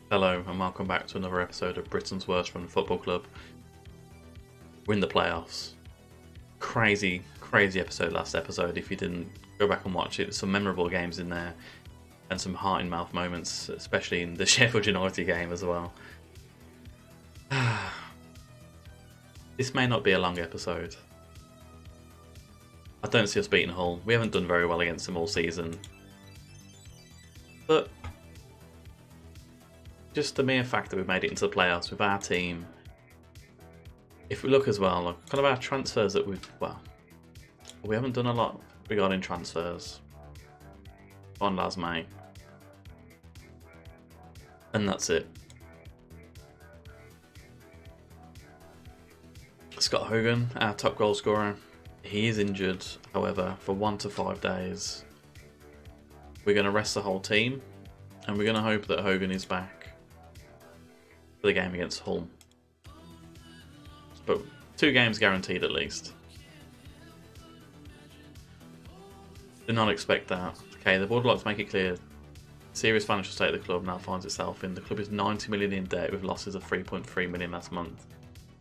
Hello and welcome back to another episode of Britain's Worst Run Football Club. We're in the playoffs. Crazy episode last episode. If you didn't go back and watch it, some memorable games in there and some heart in mouth moments, especially in the Sheffield United game as well. This may not be a long episode. I don't see us beating Hull. We haven't done very well against them all season. But just the mere fact that we've made it into the playoffs with our team. If we look as well, like kind of our transfers that we haven't done a lot regarding transfers on Lasme. And that's it. Scott Hogan, our top goal scorer, he is injured, however, for 1 to 5 days. We're going to rest the whole team, and we're going to hope that Hogan is back for the game against Hull. But 2 games guaranteed at least. Did not expect that. Okay, the board would like to make it clear. Serious financial state of the club now finds itself in. The club is 90 million in debt with losses of 3.3 million last month.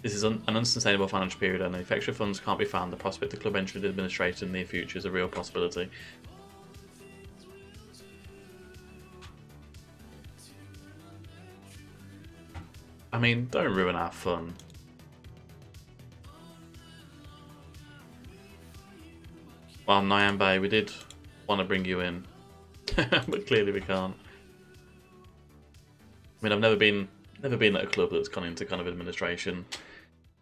This is an unsustainable financial period, and if extra funds can't be found, the prospect of the club entering administration in the near future is a real possibility. I mean, don't ruin our fun. Well, Nyambe, we did want to bring you in, but clearly we can't. I mean, I've never been at a club that's gone into kind of administration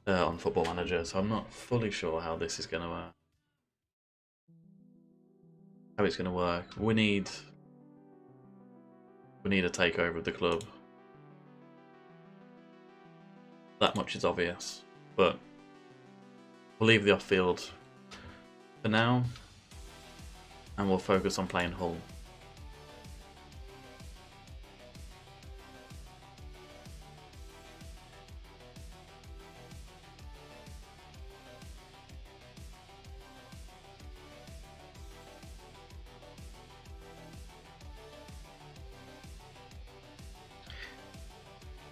on Football Manager, so I'm not fully sure how this is going to work. We need a takeover of the club. That much is obvious, but we'll leave the off-field for now, and we'll focus on playing Hull.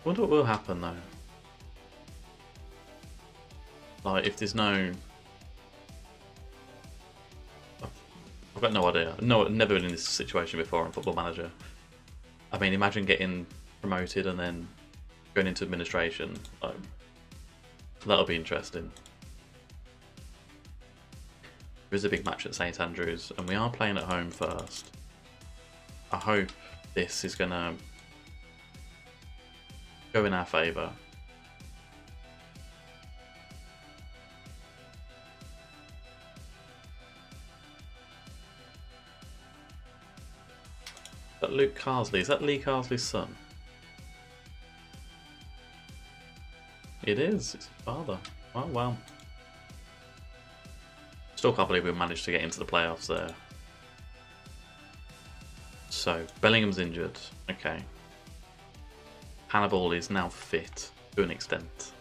I wonder what will happen though. Like, if there's no... I've got no idea. No, I've never been in this situation before on Football Manager. I mean, imagine getting promoted and then going into administration. Like, that'll be interesting. There is a big match at St Andrews, and we are playing at home first. I hope this is going to go in our favour. That Luke Carsley, is that Lee Carsley's son? It is, it's his father. Oh wow. Still can't believe we managed to get into the playoffs there. So, Bellingham's injured. Okay. Hannibal is now fit to an extent.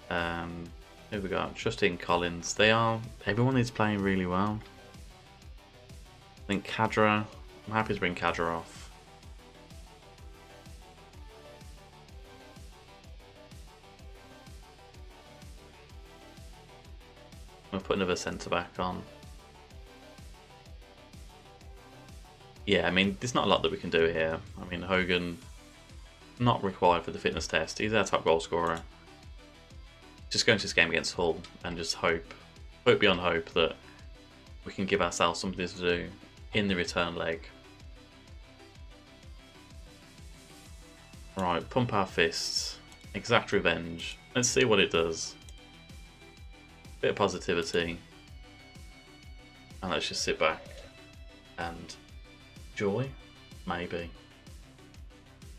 Who we got? Justin Collins. Everyone is playing really well. I think Kadra. I'm happy to bring Kadra off. I'm going to put another centre back on. Yeah, I mean, there's not a lot that we can do here. I mean, Hogan, not required for the fitness test. He's our top goal scorer. Just go into this game against Hull and just hope beyond hope that we can give ourselves something to do in the return leg. Right, pump our fists, exact revenge. Let's see what it does. Bit of positivity, and let's just sit back and enjoy, maybe.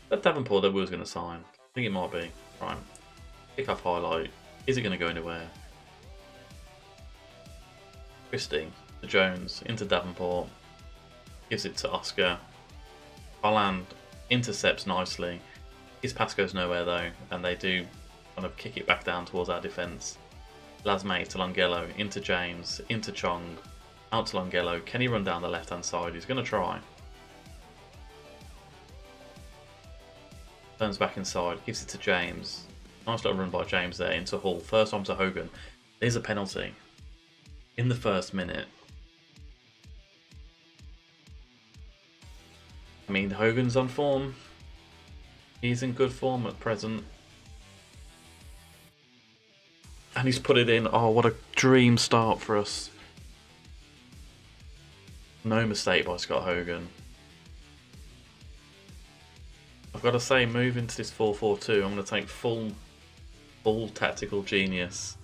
That Davenport that we was going to sign, I think it might be. Right, kick off highlight. Is it going to go anywhere? Christie to Jones into Davenport, gives it to Oscar. Holland intercepts nicely. His pass goes nowhere though, and they do kind of kick it back down towards our defence. Lasme to Longello, into James, into Chong, out to Longello. Can he run down the left hand side? He's going to try. Turns back inside, gives it to James. Nice little run by James there into Hall. First on to Hogan. There's a penalty in the first minute. I mean, Hogan's on form. He's in good form at present. And he's put it in. Oh, what a dream start for us. No mistake by Scott Hogan. I've got to say, moving to this 4-4-2, I'm going to take full tactical genius.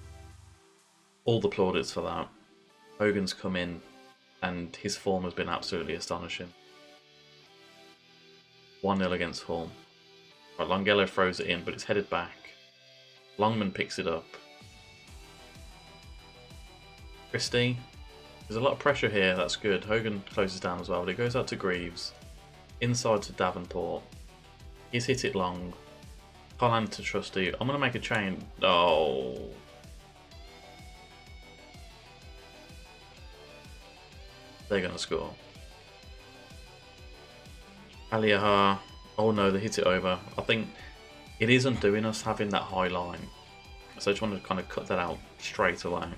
All the plaudits for that. Hogan's come in and his form has been absolutely astonishing. 1-0 against Hull. Right, Longelo throws it in, but it's headed back. Longman picks it up. Christie. There's a lot of pressure here, that's good. Hogan closes down as well, but it goes out to Greaves. Inside to Davenport. He's hit it long. Colin to Trusty. I'm going to make a chain. Oh. They're going to score. Aliahar. Oh no, they hit it over. I think it is undoing us having that high line. So I just want to kind of cut that out straight away.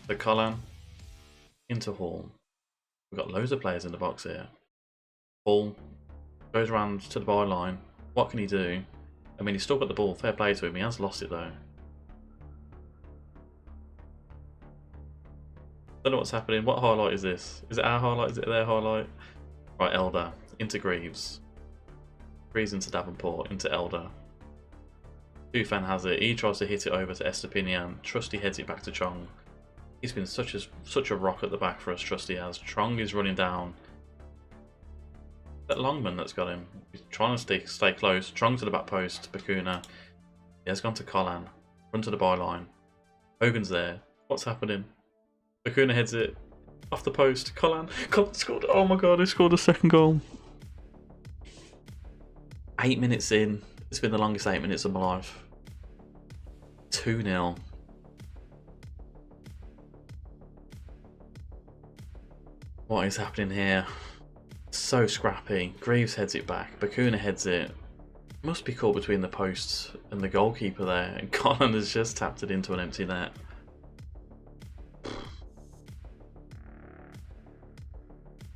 The Colin into Hall. We've got loads of players in the box here. Hall goes around to the byline. What can he do? I mean, he's still got the ball. Fair play to him. He has lost it though. Don't know what's happening. What highlight is this? Is it our highlight? Is it their highlight? Right, Elder into Greaves. Greaves into Davenport into Elder. Tufan has it. He tries to hit it over to Estepinian. Trusty heads it back to Chong. He's been such a rock at the back for us. Trusty has. Trong is running down. That Longman that's got him. He's trying to stay close. Trong to the back post. Bakuna. He has gone to Colin. Run to the byline. Hogan's there. What's happening? Bakuna heads it off the post. Colin scored. Oh my god, he scored a second goal. 8 minutes in. It's been the longest 8 minutes of my life. 2-0. What is happening here? So scrappy. Greaves heads it back. Bakuna heads it. Must be caught between the posts and the goalkeeper there. And Colin has just tapped it into an empty net.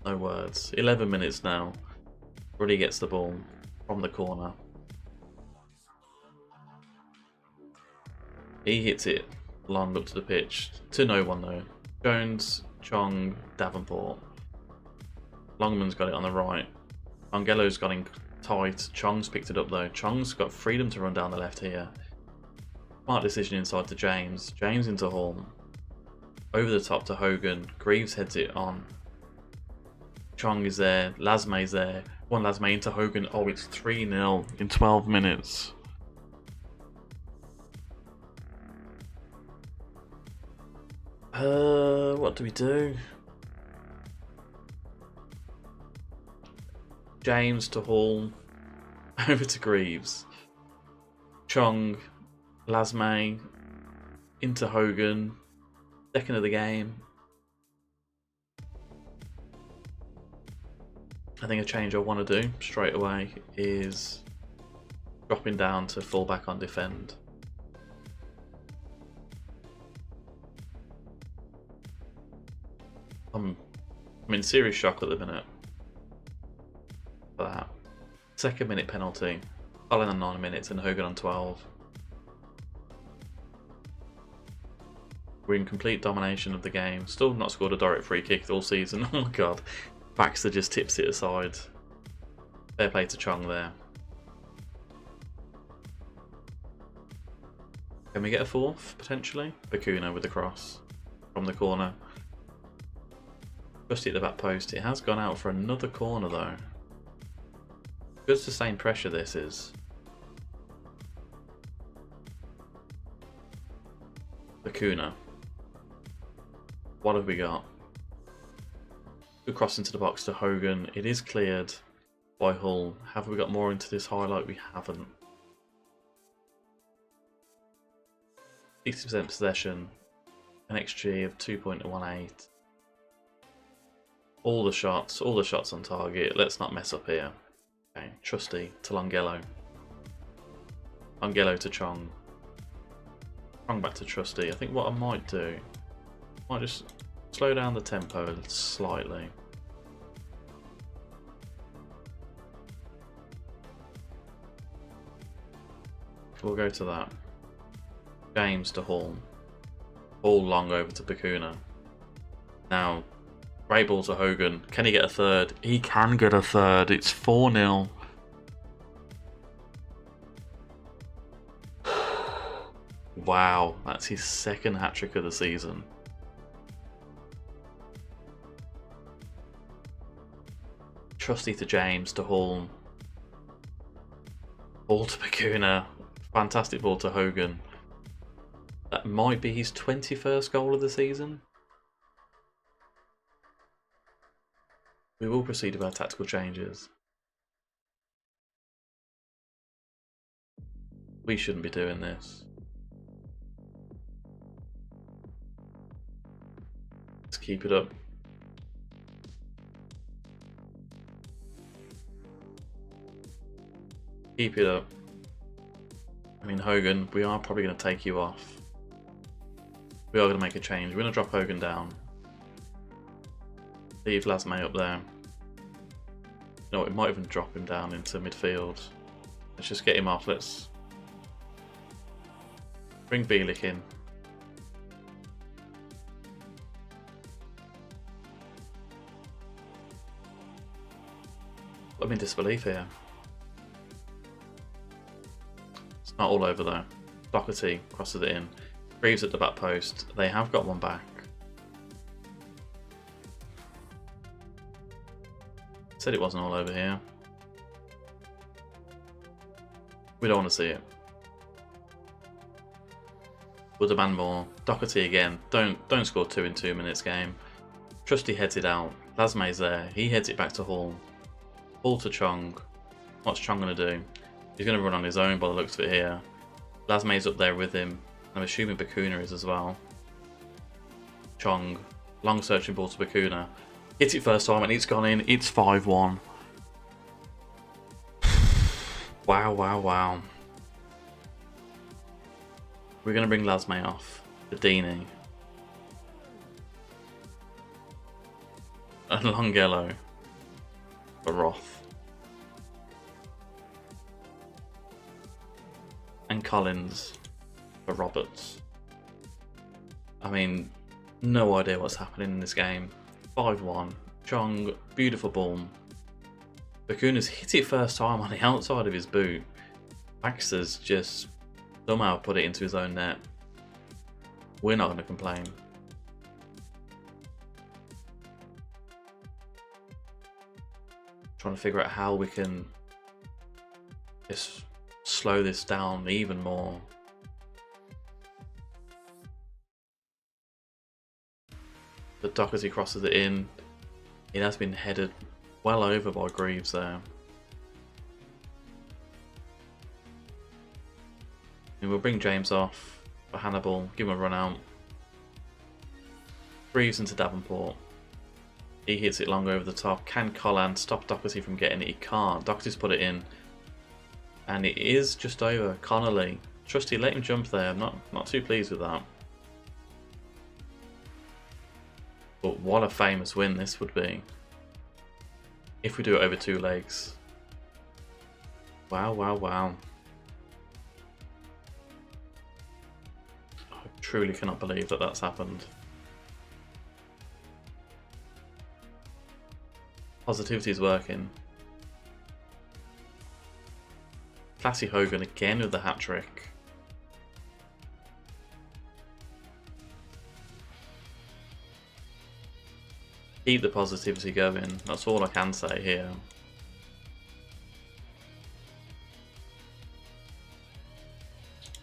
No words. 11 minutes now. Ruddy gets the ball from the corner. He hits it long up to the pitch. To no one though. Jones, Chong, Davenport. Longman's got it on the right. Angelo's got in tight. Chong's picked it up though. Chong's got freedom to run down the left here. Smart decision inside to James. James into Hall. Over the top to Hogan. Greaves heads it on. Chong is there. Lasme's there. One Lasme into Hogan. Oh, it's 3-0 in 12 minutes. What do we do? James to Hall. Over to Greaves. Chong. Lasme. Into Hogan. Second of the game. I think a change I want to do straight away is dropping down to full back on defend. I'm in serious shock at the minute for that. Second minute penalty. Colin on 9 minutes and Hogan on 12. We're in complete domination of the game. Still not scored a direct free kick all season. Oh my god. Baxter just tips it aside. Fair play to Chong there. Can we get a fourth, potentially? Bakuna with the cross from the corner. Just hit the back post. It has gone out for another corner though. Good sustained pressure this is. Bakuna. What have we got? Good cross into the box to Hogan. It is cleared by Hull. Have we got more into this highlight? We haven't. 60% possession. An XG of 2.18. All the shots on target. Let's not mess up here. Okay, Trusty to Longelo. Longelo to Chong. Chong back to Trusty. I think what I might do, I might just slow down the tempo slightly. We'll go to that. James to Hall. Hall long over to Bakuna. Now, great ball to Hogan. Can he get a third? He can get a third. It's 4-0. Wow, that's his second hat-trick of the season. Trusty to James to Hall. Ball to Bakuna. Fantastic ball to Hogan. That might be his 21st goal of the season. We will proceed with our tactical changes. We shouldn't be doing this. Let's keep it up. Keep it up. I mean, Hogan, we are probably going to take you off. We are going to make a change. We're going to drop Hogan down. Leave Lasme up there. No, it might even drop him down into midfield. Let's just get him off. Let's bring Bielik in. I'm in disbelief here. It's not all over though. Doherty crosses it in. Greaves at the back post. They have got one back. Said it wasn't all over here. We don't want to see it. We'll demand more. Doherty again. Don't score 2 in 2 minutes game. Trusty heads it out. Lasme's there. He heads it back to Hall. Hall to Chong. What's Chong going to do? He's going to run on his own by the looks of it here. Lasme's up there with him. I'm assuming Bakuna is as well. Chong. Long searching ball to Bakuna. Hits it first time and it's gone in. It's 5-1. Wow, wow, wow. We're going to bring Lasme off. Bedini. And Longelo. For Roth. And Collins. For Roberts. I mean, no idea what's happening in this game. 5-1. Chong, beautiful ball. Bakuna's hit it first time on the outside of his boot. Baxter's just somehow put it into his own net. We're not going to complain. Trying to figure out how we can just slow this down even more. But Doherty crosses it in. It has been headed well over by Greaves there. And we'll bring James off for Hannibal, give him a run out. Greaves into Davenport. He hits it long over the top. Can Collan stop Doherty from getting it? He can't. Doherty's put it in. And it is just over. Connolly. Trusty, let him jump there. I'm not too pleased with that. But what a famous win this would be. If we do it over 2 legs. Wow, wow, wow. I truly cannot believe that that's happened. Positivity is working. Classy Hogan again with the hat-trick. Keep the positivity going. That's all I can say here.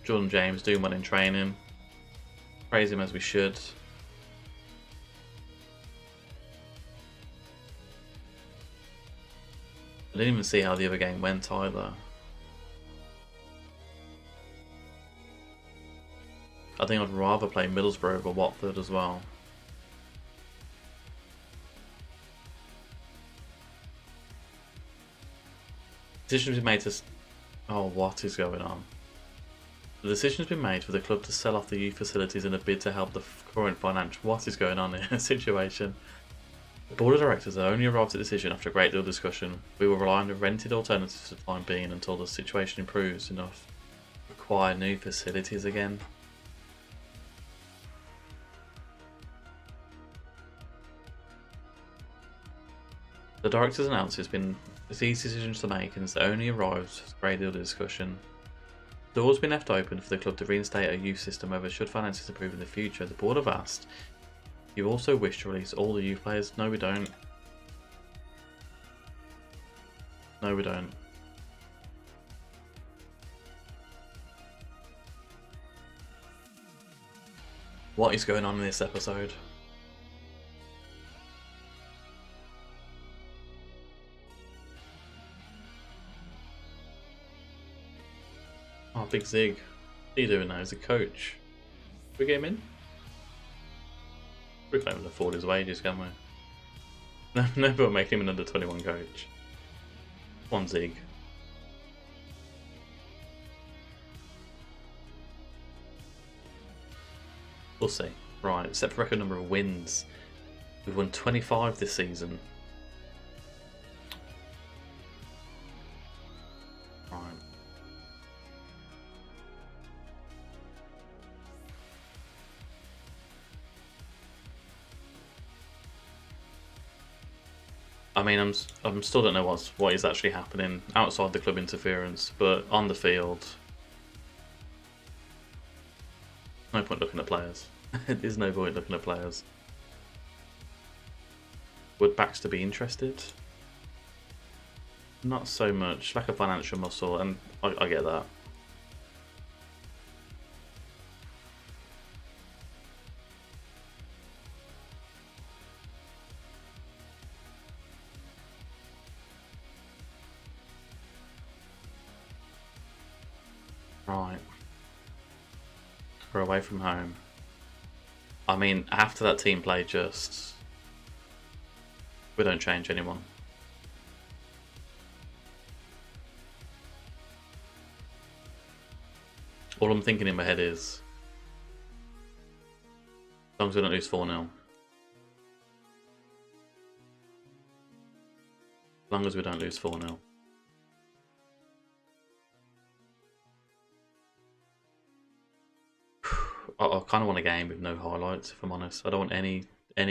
Jordan James doing well in training. Praise him as we should. I didn't even see how the other game went either. I think I'd rather play Middlesbrough over Watford as well. Decisions been made to... Oh, what is going on? The decision has been made for the club to sell off the youth facilities in a bid to help the current financial... What is going on in situation? The board of directors have only arrived at a decision after a great deal of discussion. We will rely on the rented alternatives for the time being until the situation improves enough to acquire new facilities again. The directors announced it's been these decisions to make and it's only arrived after a great deal of discussion. The door's been left open for the club to reinstate a youth system over should finances improve in the future. The board have asked, you also wish to release all the youth players? No, we don't. No, we don't. What is going on in this episode? Oh, Big Zig. What are you doing now? He's a coach. Can we get him in? We can't even afford his wages, can we? No, but making him an under 21 coach. One Zig. We'll see. Right, set for record number of wins. We've won 25 this season. Right. I mean, I'm still don't know what is actually happening outside the club interference, but on the field, no point looking at players. There's no point looking at players. Would Baxter be interested? Not so much. Lack of financial muscle, and I get that. Right. We're away from home. I mean, after that team play, just... we don't change anyone. All I'm thinking in my head is... as long as we don't lose 4-0. As long as we don't lose 4-0. I kind of want a game with no highlights, if I'm honest. I don't want any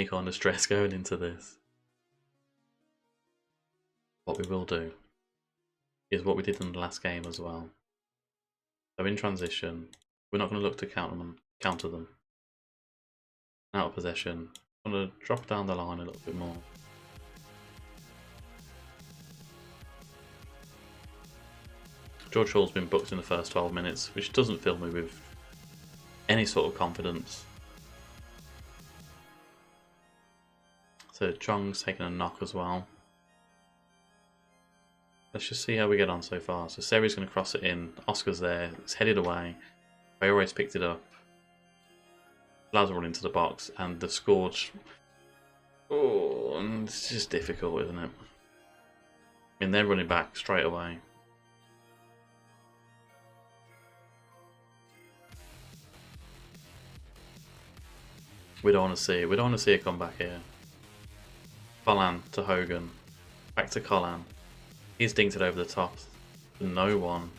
kind of stress going into this. What we will do is what we did in the last game as well. So in transition, we're not going to look to counter them. Out of possession, I'm going to drop down the line a little bit more. George Hall's been booked in the first 12 minutes, which doesn't fill me with any sort of confidence. So Chong's taking a knock as well. Let's just see how we get on so far. So Seri's going to cross it in. Oscar's there. It's headed away. Bayori's picked it up. Lads run into the box and they've scored. Oh, and it's just difficult, isn't it? I mean, they're running back straight away. We don't want to see it. We don't want to see a comeback here. Collan to Hogan. Back to Collan. He's dinked it over the top. No one.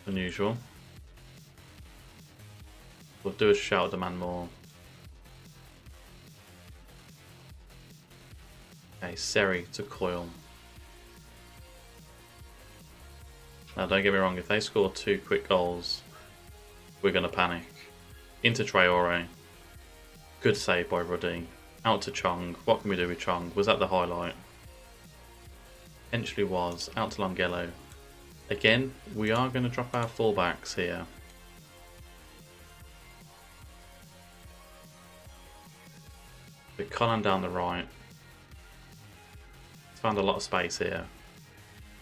Unusual. We'll do a shout, demand more. Okay, Seri to Coyle. Now don't get me wrong, if they score 2 quick goals, we're going to panic. Into Traore. Good save by Ruddy. Out to Chong. What can we do with Chong? Was that the highlight? Potentially was. Out to Longello. Again, we are going to drop our fullbacks here. With Colin down the right. Found a lot of space here.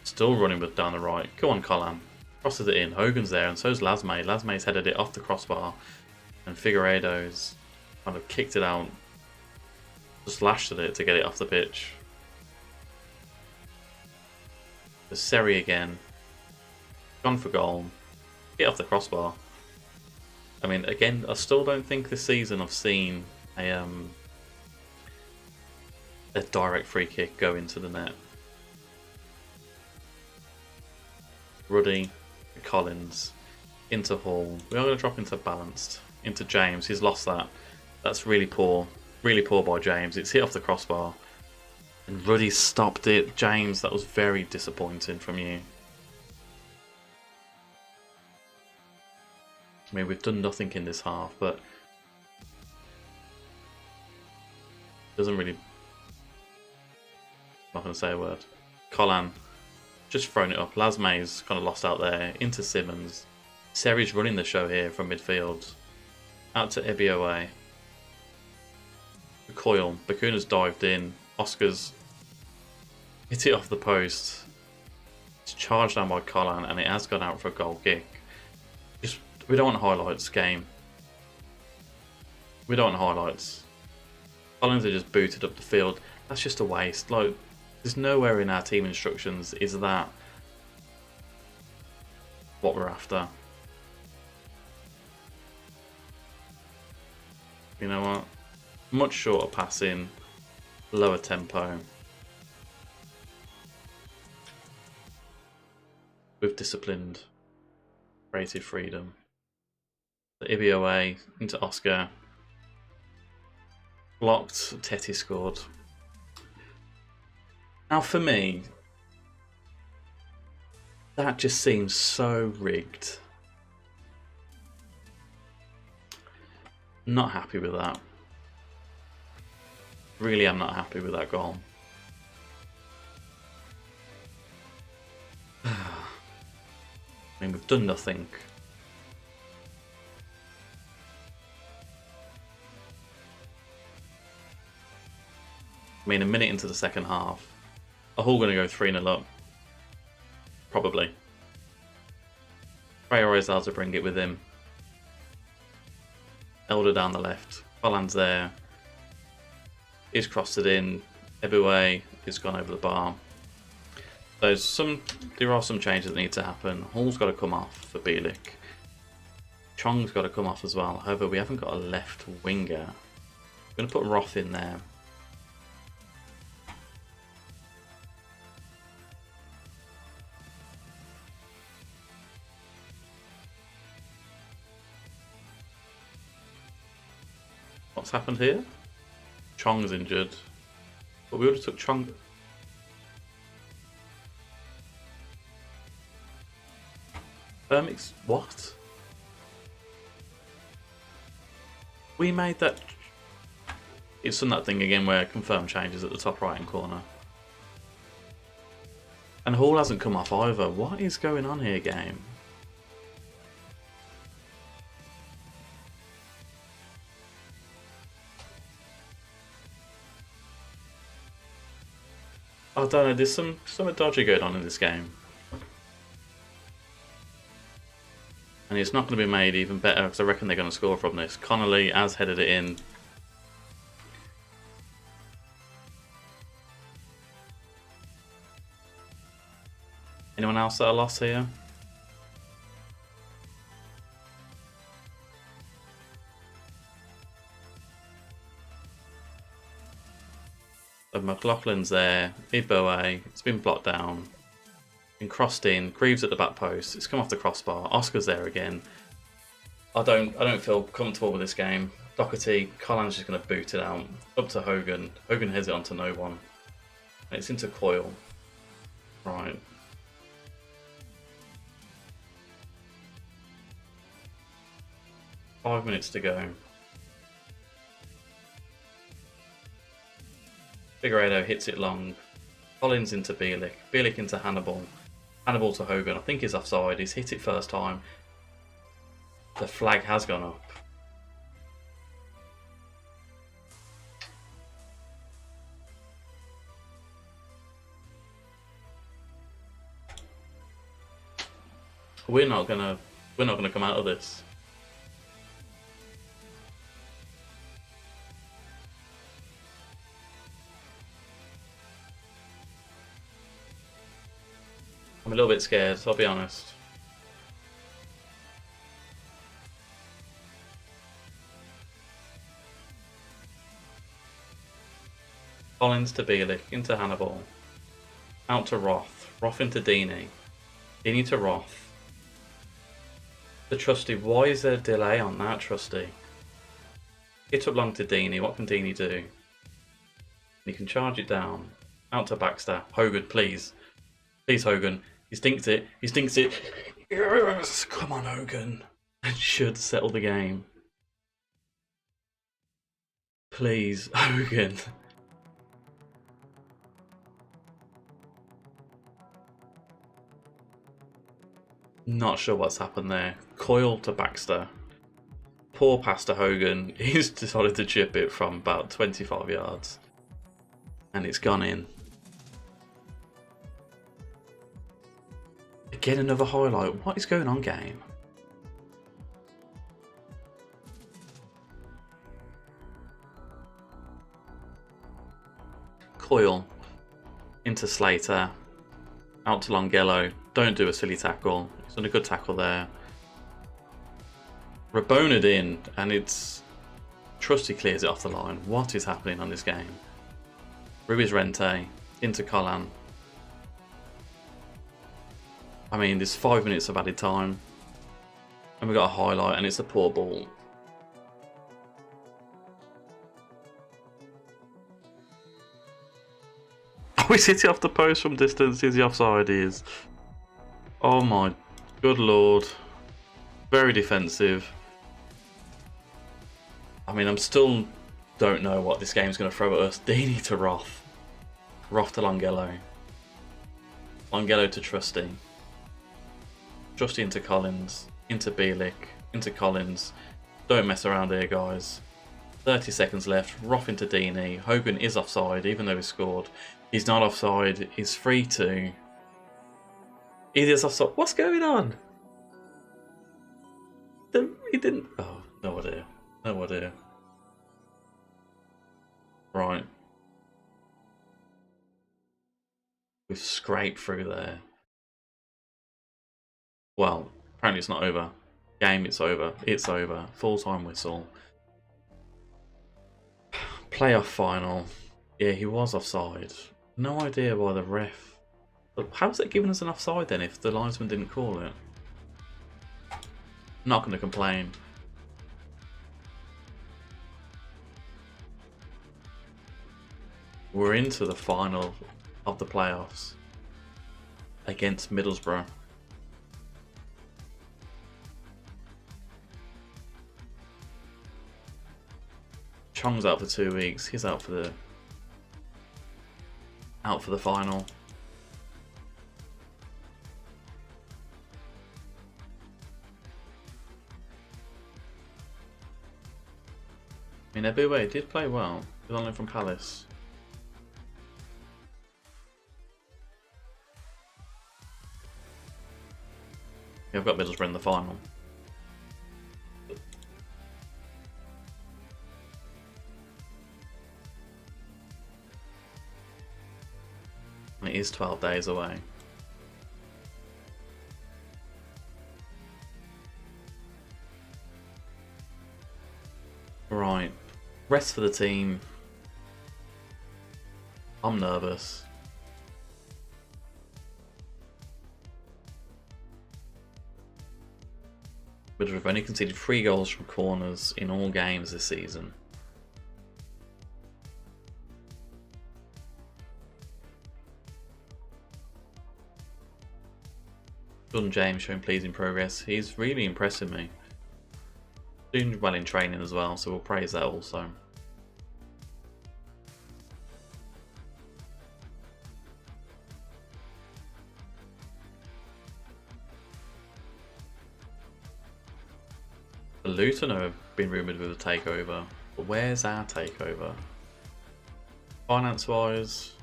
Still running with down the right. Go on, Colin. Crosses it in. Hogan's there, and so's Lasme. Lasme's headed it off the crossbar, and Figueiredo's kind of kicked it out. Just lashed at it to get it off the pitch. Seri again. Gone for goal. Hit off the crossbar. I mean, again, I still don't think this season I've seen a direct free kick go into the net. Ruddy, Collins, into Hall. We are going to drop into Balanced. Into James. He's lost that. That's really poor. Really poor by James. It's hit off the crossbar. And Ruddy stopped it. James, that was very disappointing from you. I mean, we've done nothing in this half, but doesn't really. I'm not going to say a word. Collan just thrown it up. Lasme's kind of lost out there. Into Simmons. Seri's running the show here from midfield. Out to Ebioe. Coyle. Bakuna's dived in. Oscar's hit it off the post. It's charged down by Collan, and it has gone out for a goal kick. We don't want highlights, game. We don't want highlights. Collins are just booted up the field. That's just a waste. Like, there's nowhere in our team instructions is that what we're after. You know what? Much shorter passing, lower tempo. With disciplined, creative freedom. Ibioe into Oscar. Blocked, Teti scored. Now for me, that just seems so rigged. Not happy with that. Really am not happy with that goal. I mean, we've done nothing. I mean, a minute into the second half. Are Hull going to go 3-0 up? Probably. Freire to bring it with him. Elder down the left. Collan's there. He's crossed it in. Eboué has gone over the bar. There are some changes that need to happen. Hall's got to come off for Bielik. Chong's got to come off as well. However, we haven't got a left winger. I'm going to put Roth in there. What's happened here? Chong's injured. But we would have took Chong. What? We made that. It's done that thing again where confirm changes at the top right hand corner. And Hall hasn't come off either. What is going on here, game? I don't know, there's something dodgy going on in this game. And it's not going to be made even better because I reckon they're going to score from this. Connolly has headed it in. Anyone else at a loss here? McLaughlin's there. Iboué. It's been blocked down. Been crossed in. Greaves at the back post. It's come off the crossbar. Oscar's there again. I don't feel comfortable with this game. Doherty. Collins just going to boot it out. Up to Hogan. Hogan heads it onto no one. And it's into Coyle. Right. Five minutes to go. Figueiredo hits it long. Collins into Bielik. Bielik into Hannibal. Hannibal to Hogan. I think he's offside. He's hit it first time. The flag has gone up. We're not gonna come out of this. a little bit scared, I'll be honest. Collins to Bielik, into Hannibal. Out to Roth. Roth into Deeney. Deeney to Roth. The Trusty. Why is there a delay on that, Trusty? Hit up long to Deeney. What can Deeney do? He can charge it down. Out to Baxter. Hogan, please. Please, Hogan. He stinks it. He stinks it. Yes! Come on, Hogan. That should settle the game. Please, Hogan. Not sure what's happened there. Coil to Baxter. Poor pass to Hogan. He's decided to chip it from about 25 yards. And it's gone in. Again, another highlight. What is going on, game? Coil into Slater. Out to Longello. Don't do a silly tackle. He's done a good tackle there. Rabona'd in, and it's Trusty clears it off the line. What is happening on this game? Ruiz Rente into Collan. I mean, there's 5 minutes of added time, and we got a highlight, and it's a poor ball. Oh, he's hit it off the post from distance. Is the offside? Is. Oh my good lord. Very defensive. I mean, I'm still don't know what this game's going to throw at us. Deeney to Roth. Roth to Longello. Longello to Trusty. Trusty into Collins. Into Bielik. Into Collins. Don't mess around here, guys. 30 seconds left. Roth into Deeney. Hogan is offside, even though he scored. He's not offside. He's free to. He is offside. What's going on? He didn't. Oh, no idea. No idea. Right. We've scraped through there. Well, apparently it's not over. Game, it's over. It's over. Full-time whistle. Playoff final. Yeah, he was offside. No idea why the ref. But how's it giving us an offside then if the linesman didn't call it? Not going to complain. We're into the final of the playoffs against Middlesbrough. Chong's out for 2 weeks. He's out for the final. I mean, Eboué did play well. He's only from Palace. Yeah, I've got Middlesbrough in the final. And it is 12 days away. Right. Rest for the team. I'm nervous. But we've only conceded 3 goals from corners in all games this season. Jordan James showing pleasing progress. He's really impressing me. Doing well in training as well, so we'll praise that also. Luton have been rumoured with a takeover, but where's our takeover? Finance-wise,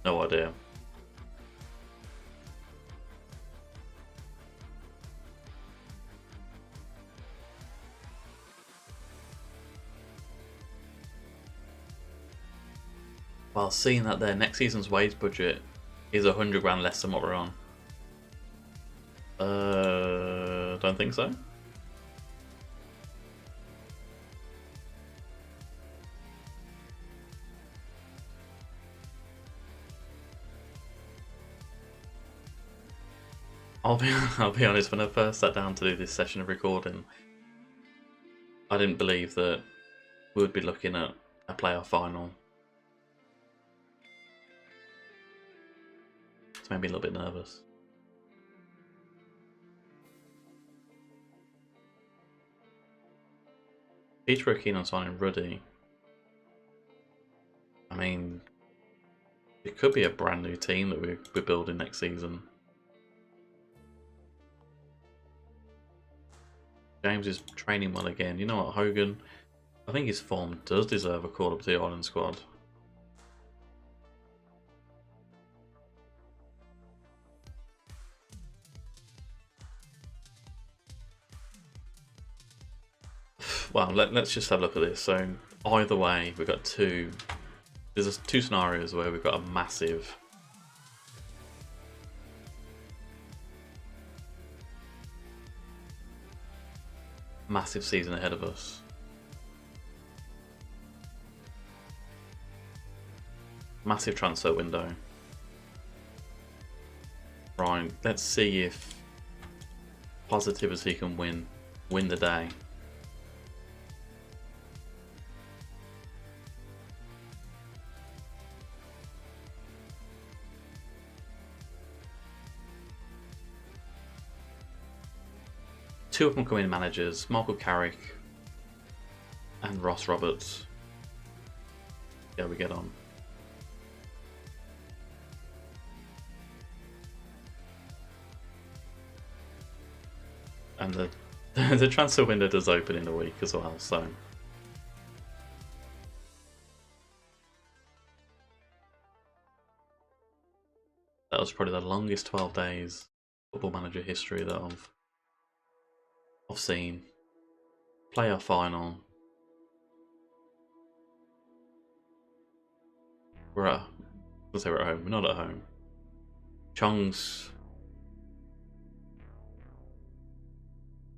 no idea. While seeing that their next season's wage budget is 100 grand less than what we're on. Don't think so. I'll be honest, when I first sat down to do this session of recording, I didn't believe that we would be looking at a playoff final. It's made me a little bit nervous. Peterborough are keen on signing Ruddy. I mean, it could be a brand new team that we're building next season. James is training well again. You know what, Hogan? I think his form does deserve a call up to the Ireland squad. Well, let's just have a look at this. So either way, we've got there's two scenarios where we've got a massive season ahead of us. Massive transfer window. Right, let's see if positivity can win the day. Two up and coming managers, Michael Carrick and Ross Roberts. Yeah, we get on. And the transfer window does open in a week as well, so that was probably the longest 12 days Football Manager history that I've seen. Playoff final. Let's say we're at home. We're not at home. Chong's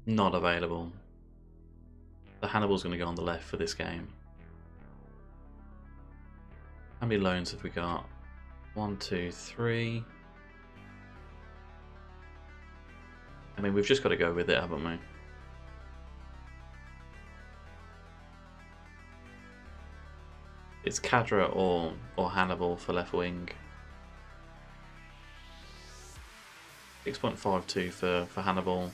not available. The Hannibal's going to go on the left for this game. How many loans have we got? 1, 2, 3. I mean, we've just got to go with it, haven't we? It's Khadra or Hannibal for left wing. 6.52 for Hannibal.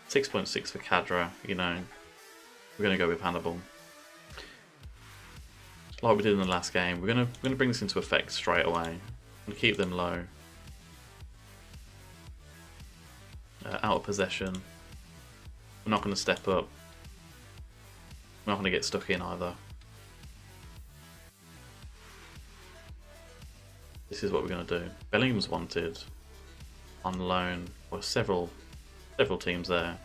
6.6 for Khadra. You know, we're going to go with Hannibal. Like we did in the last game, we're going to bring this into effect straight away and keep them low. Out of possession. We're not going to step up. We're not going to get stuck in either. This is what we're going to do. Bellingham's wanted on loan. Well, several teams there.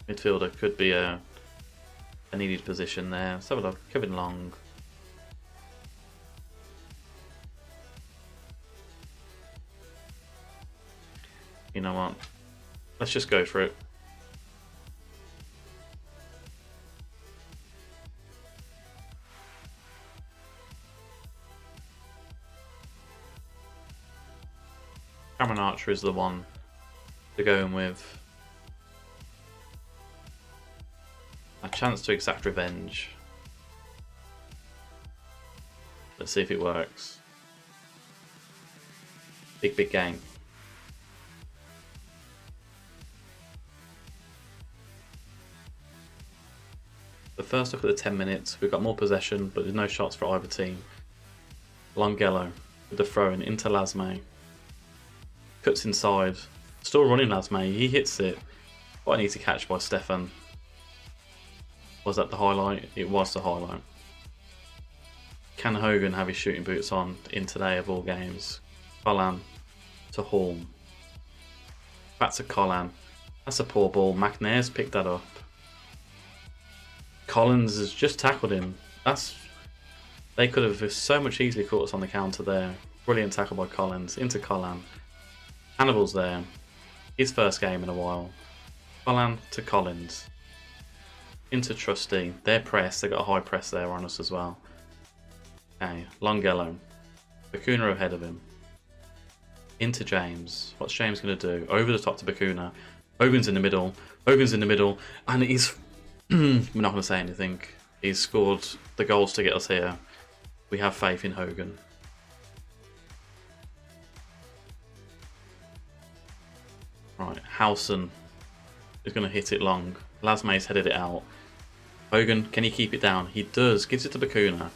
Midfielder could be a needed position there. Let's have a look. Kevin Long. You know what? Let's just go for it. Cameron Archer is the one to go in with. A chance to exact revenge. Let's see if it works. Big game. The first look at the 10 minutes, we've got more possession, but there's no shots for either team. Longello with the throw in into Lasme. Cuts inside. Still running Lasme. He hits it. Quite an easy catch by Stefan. Was that the highlight? It was the highlight. Can Hogan have his shooting boots on in today of all games? Collan to Horn. Back to Collan. That's a poor ball. McNair's picked that up. Collins has just tackled him. They could have so much easily caught us on the counter there. Brilliant tackle by Collins into Collan. Hannibal's there. His first game in a while. Collan to Collins. Into Trusty. Their press. They got a high press there on us as well. Okay, Longello. Bakuna ahead of him. Into James. What's James going to do? Over the top to Bakuna. Hogan's in the middle. Hogan's in the middle. And he's... we're not going to say anything. He's scored the goals to get us here. We have faith in Hogan. Right, Howson is going to hit it long. Lasme's headed it out. Hogan, can he keep it down? He does. Gives it to Bakuna.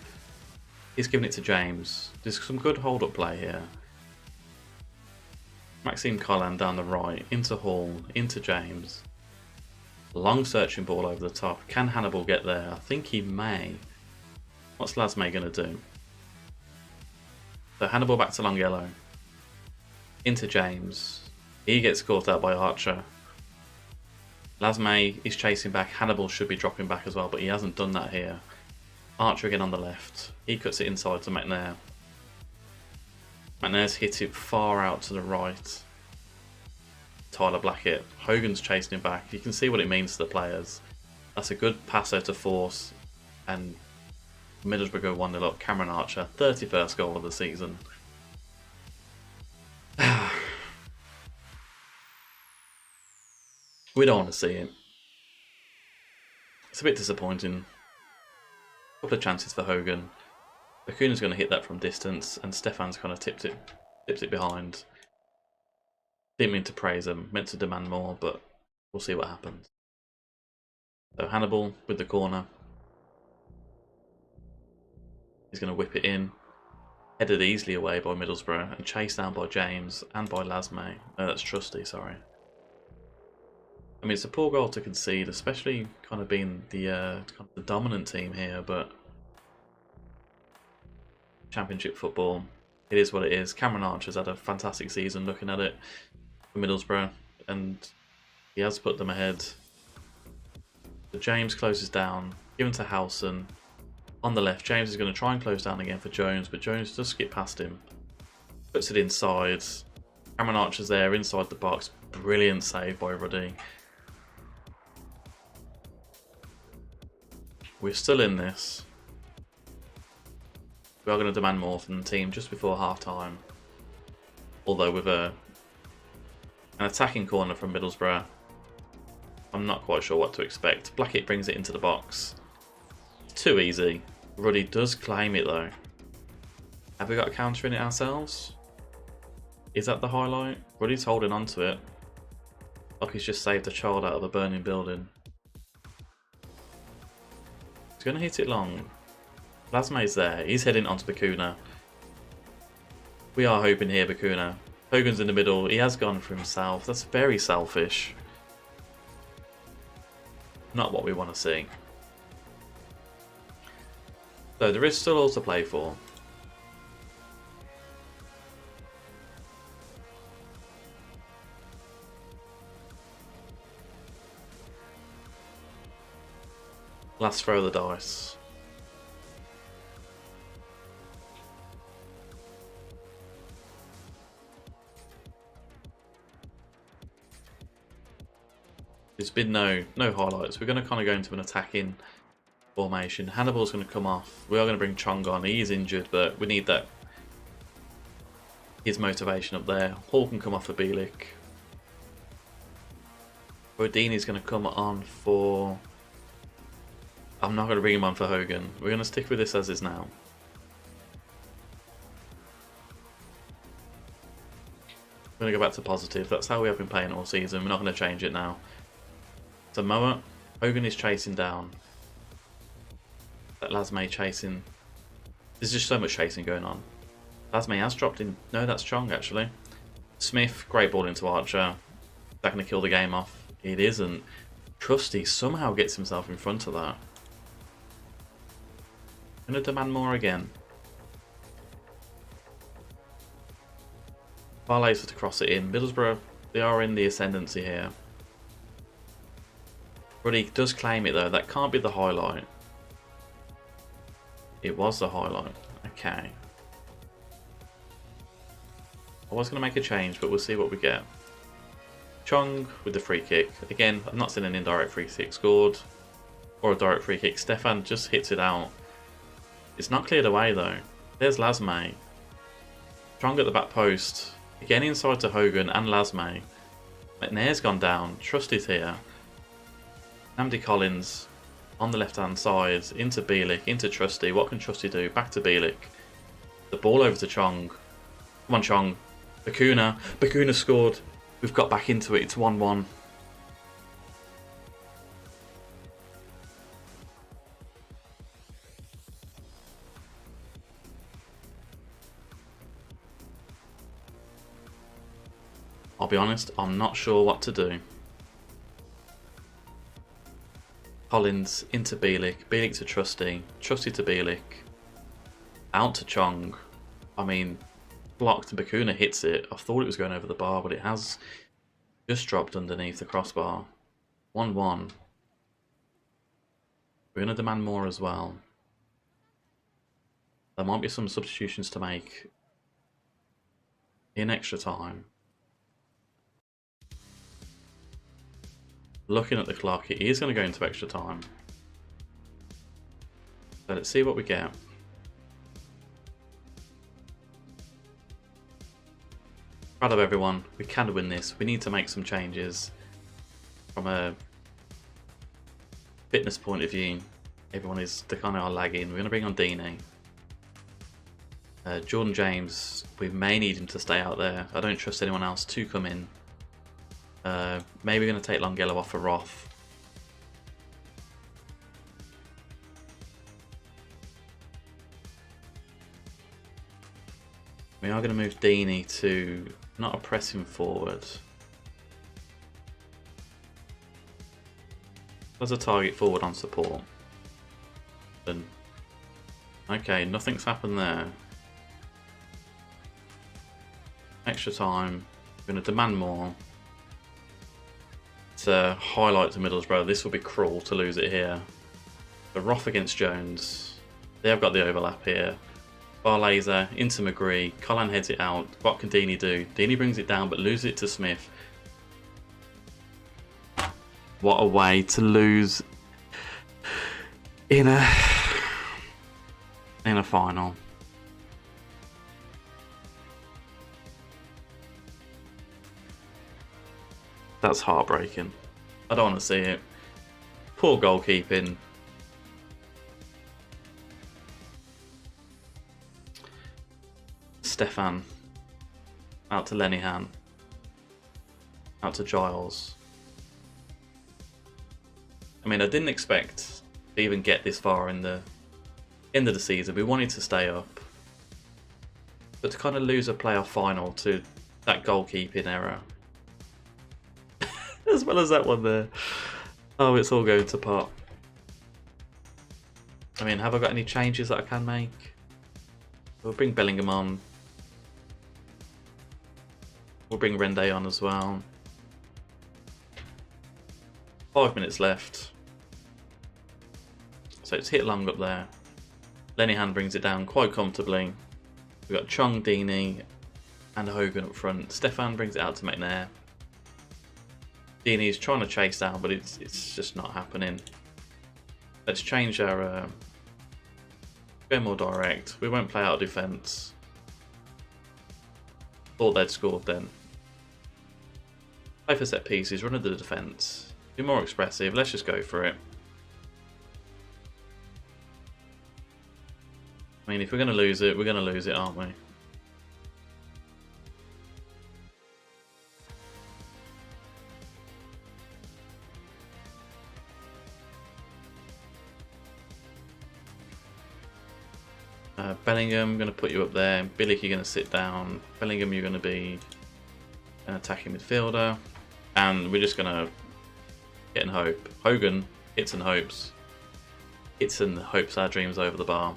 He's giving it to James. There's some good hold-up play here. Maxime Collan down the right. Into Hall. Into James. Long searching ball over the top. Can Hannibal get there? I think he may. What's Lasme going to do? So Hannibal back to Longello. Into James. He gets caught out by Archer. Lasme is chasing back. Hannibal should be dropping back as well, but he hasn't done that here. Archer again on the left. He cuts it inside to McNair. McNair's hit it far out to the right. Tyler Blackett. Hogan's chasing him back. You can see what it means to the players. That's a good pass out of force. And Middlesbrough go 1-0 up. Cameron Archer, 31st goal of the season. We don't want to see it. It's a bit disappointing. A couple of chances for Hogan. Bakuna's going to hit that from distance, and Stefan's kind of tips it behind. Didn't mean to praise him, meant to demand more, but we'll see what happens. So Hannibal with the corner. He's going to whip it in. Headed easily away by Middlesbrough and chased down by James and by Lasme. No, that's Trusty, sorry. I mean, it's a poor goal to concede, especially kind of being the dominant team here, but Championship football, it is what it is. Cameron Archer's had a fantastic season looking at it for Middlesbrough, and he has put them ahead. So James closes down, given to Howson. On the left, James is going to try and close down again for Jones, but Jones does skip past him. Puts it inside. Cameron Archer's there, inside the box. Brilliant save by Ruddy. We're still in this. We are going to demand more from the team just before half-time. Although with an attacking corner from Middlesbrough, I'm not quite sure what to expect. Blackett brings it into the box. It's too easy. Ruddy does claim it though. Have we got a counter in it ourselves? Is that the highlight? Ruddy's holding on to it. Like he's just saved a child out of a burning building. He's going to hit it long. Lasme's there. He's heading onto Bakuna. We are hoping here, Bakuna. Hogan's in the middle. He has gone for himself. That's very selfish. Not what we want to see. So there is still all to play for. Last throw of the dice. There's been no highlights. We're going to kind of go into an attacking formation. Hannibal's going to come off. We are going to bring Chong on. He is injured, but we need that. His motivation up there. Hall can come off for Bielik. Rodini's going to come on for... I'm not going to bring him on for Hogan. We're going to stick with this as is now. We're going to go back to positive. That's how we have been playing all season. We're not going to change it now. So Moa, Hogan is chasing down. That Lasme chasing. There's just so much chasing going on. Lasme has dropped in. No, that's Chong actually. Smith, great ball into Archer. Is that going to kill the game off? It isn't. Trusty somehow gets himself in front of that. Going to demand more again. Barlaser to cross it in. Middlesbrough, they are in the ascendancy here. Ruddy does claim it though. That can't be the highlight. It was the highlight. Okay. I was going to make a change, but we'll see what we get. Chong with the free kick. Again, I've not seen an indirect free kick scored. Or a direct free kick. Stefan just hits it out. It's not cleared away though. There's Lasme. Chong at the back post. Again inside to Hogan and Lasme. McNair's gone down. Trusty's here. Namdi Collins on the left hand side. Into Bielik. Into Trusty. What can Trusty do? Back to Bielik. The ball over to Chong. Come on, Chong. Bakuna. Bakuna scored. We've got back into it. It's 1-1. I'll be honest, I'm not sure what to do. Collins into Bielik. Bielik to Trusty. Trusty to Bielik. Out to Chong. I mean, blocked and Bakuna hits it. I thought it was going over the bar, but it has just dropped underneath the crossbar. 1-1. We're going to demand more as well. There might be some substitutions to make in extra time. Looking at the clock, it is going to go into extra time. So let's see what we get. Proud of everyone. We can win this. We need to make some changes from a fitness point of view. Everyone is kind of lagging. We're going to bring on Deeney. Jordan James, we may need him to stay out there. I don't trust anyone else to come in. Maybe we're going to take Longelo off for Roth. We are going to move Deeney to not a pressing forward. There's a target forward on support. And okay, nothing's happened there. Extra time. We're going to demand more. To highlight to Middlesbrough, this will be cruel to lose it here. The Roth against Jones. They have got the overlap here. Bar laser into McGree. Colin heads it out. What can Deeney do? Deeney brings it down but loses it to Smith. What a way to lose in a final. That's heartbreaking. I don't want to see it. Poor goalkeeping. Stefan. Out to Lenihan. Out to Giles. I mean, I didn't expect to even get this far in the end of the season. We wanted to stay up. But to kind of lose a playoff final to that goalkeeping error. As well as that one there. Oh, it's all going to pot. I mean, have I got any changes that I can make? We'll bring Bellingham on. We'll bring Rende on as well. 5 minutes left. So it's hit long up there. Lenihan brings it down quite comfortably. We've got Chong, Deeney and Hogan up front. Stefan brings it out to McNair. Deeney's trying to chase down, but it's just not happening. Let's change our... go more direct. We won't play out of defence. Thought they'd scored then. Play for set pieces, run into the defence. Be more expressive, let's just go for it. I mean, if we're going to lose it, we're going to lose it, aren't we? Bellingham, going to put you up there. Bielik, you're going to sit down. Bellingham, you're going to be an attacking midfielder. And we're just going to get in hope. Hogan, hits and hopes. Hits and hopes our dreams over the bar.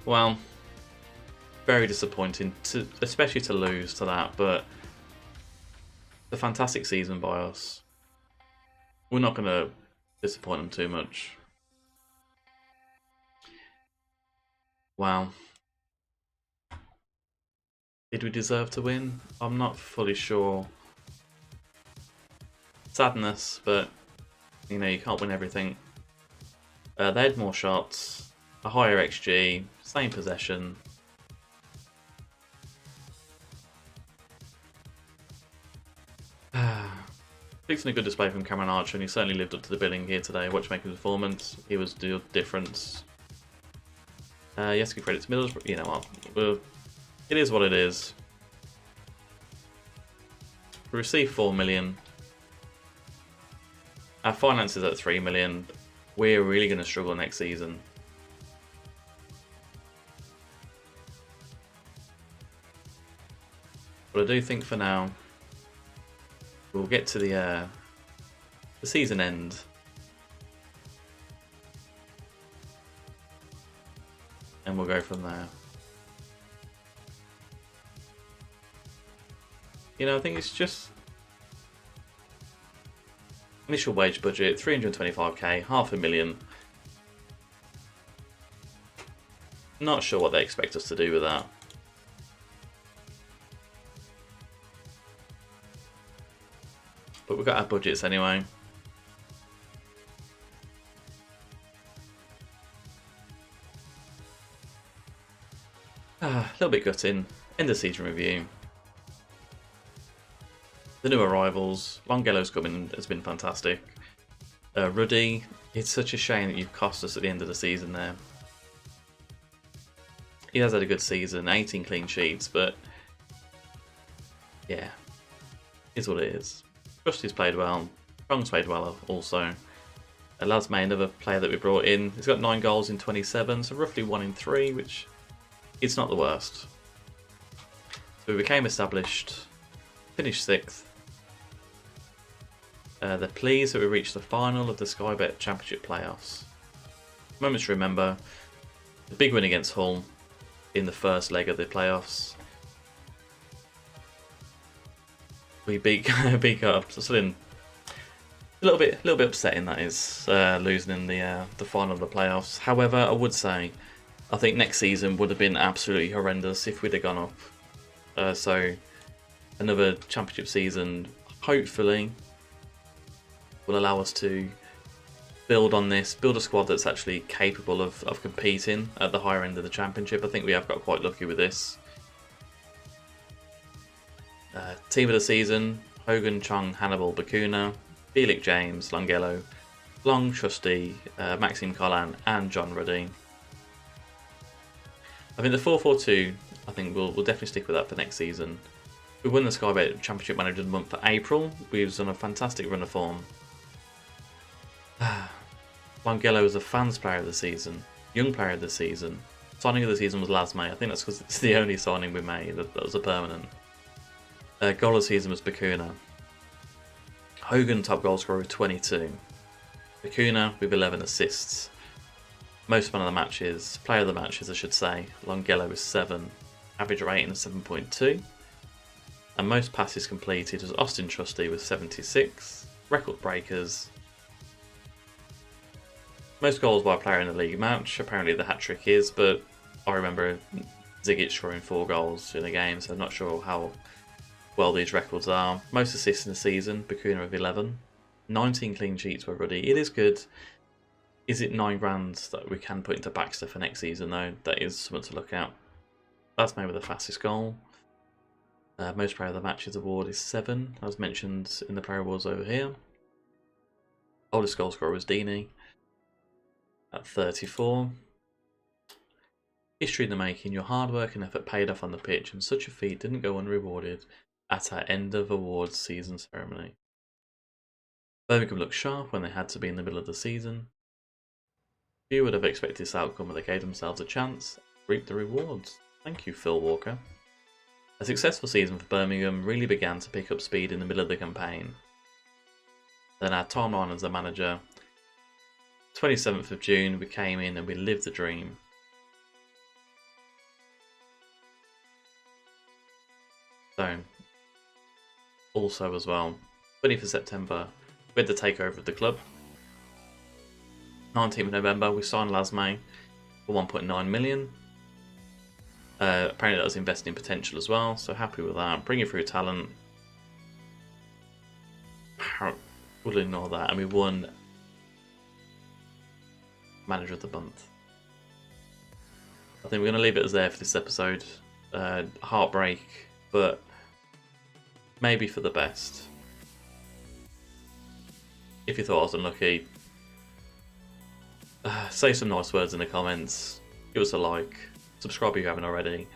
Well, very disappointing, especially to lose to that, but a fantastic season by us. We're not going to disappoint them too much. Wow. Did we deserve to win? I'm not fully sure. Sadness, but you know, you can't win everything. They had more shots, a higher XG, same possession. Fixing a good display from Cameron Archer, and he certainly lived up to the billing here today. Watchmaker's performance, he was the difference. Yes, give credit to Middlesbrough. You know what? Well, it is what it is. We received 4 million. Our finances at 3 million. We're really going to struggle next season. But I do think for now, we'll get to the season end. And we'll go from there. You know, I think it's just initial wage budget, 325k, $500,000. Not sure what they expect us to do with that. But we've got our budgets anyway. A little bit gutting. End of season review. The new arrivals. Longello's coming has been fantastic. Ruddy, it's such a shame that you've cost us at the end of the season there. He has had a good season, 18 clean sheets, but yeah, is what it is. Trusty's played well. Strong's played well also. Lasme, another player that we brought in, he's got 9 goals in 27, so roughly 1 in 3, which it's not the worst. So we became established, finished 6th. They're pleased that we reached the final of the Sky Bet Championship playoffs. Moments to remember, the big win against Hull in the first leg of the playoffs. We beat up. So something a little bit upsetting, that is, losing in the final of the playoffs. However, I would say I think next season would have been absolutely horrendous if we'd have gone up. So another championship season, hopefully, will allow us to build on this, build a squad that's actually capable of competing at the higher end of the championship. I think we have got quite lucky with this. Team of the season: Hogan, Chong, Hannibal, Bakuna, Felix James, Longello, Long, Trusty, Maxime Collan, and John Ruddy. I think the 4-4-2, I think we'll definitely stick with that for next season. We won the Sky Bet Championship Manager of the Month for April. We've done a fantastic run of form. Longello was a fans player of the season, young player of the season. Signing of the season was Lasme. I think that's because it's the only signing we made that was a permanent. Goal of the season was Bakuna. Hogan, top goal scorer with 22. Bakuna with 11 assists. Most man of the matches, player of the matches I should say, Longello with 7. Average rating of 7.2. And most passes completed was Austin Trusty with 76. Record breakers. Most goals by a player in the league match. Apparently the hat-trick is, but I remember Zigic scoring 4 goals in a game, so I'm not sure how well these records are. Most assists in the season, Bakuna with 11. 19 clean sheets were Ruddy. It is good. Is it 9 grand that we can put into Baxter for next season though? That is something to look at. That's maybe the fastest goal. Most player of the matches award is 7, as mentioned in the player awards over here. Oldest goal scorer was Deeney at 34. History in the making. Your hard work and effort paid off on the pitch, and such a feat didn't go unrewarded at our end of awards season ceremony. Birmingham looked sharp when they had to be in the middle of the season. Few would have expected this outcome, but they gave themselves a chance, reap the rewards. Thank you, Phil Walker. A successful season for Birmingham really began to pick up speed in the middle of the campaign. Then our timeline as the manager. 27th of June, we came in and we lived the dream. So, all also as well, 20th of September, we had the takeover of the club. 19th of November, we signed Lasme for 1.9 million. Apparently that was investing in potential as well, so happy with that. Bringing through talent. We'll ignore that. And we won Manager of the Month. I think we're going to leave it as there for this episode. Heartbreak, but maybe for the best. If you thought I was unlucky, say some nice words in the comments. Give us a like. Subscribe if you haven't already.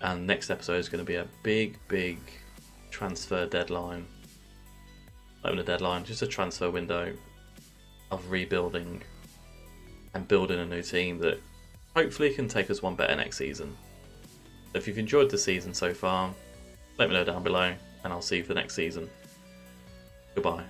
And next episode is going to be a big transfer deadline. Not even a deadline, just a transfer window of rebuilding and building a new team that hopefully can take us one better next season. So if you've enjoyed the season so far, let me know down below, and I'll see you for the next season. Goodbye.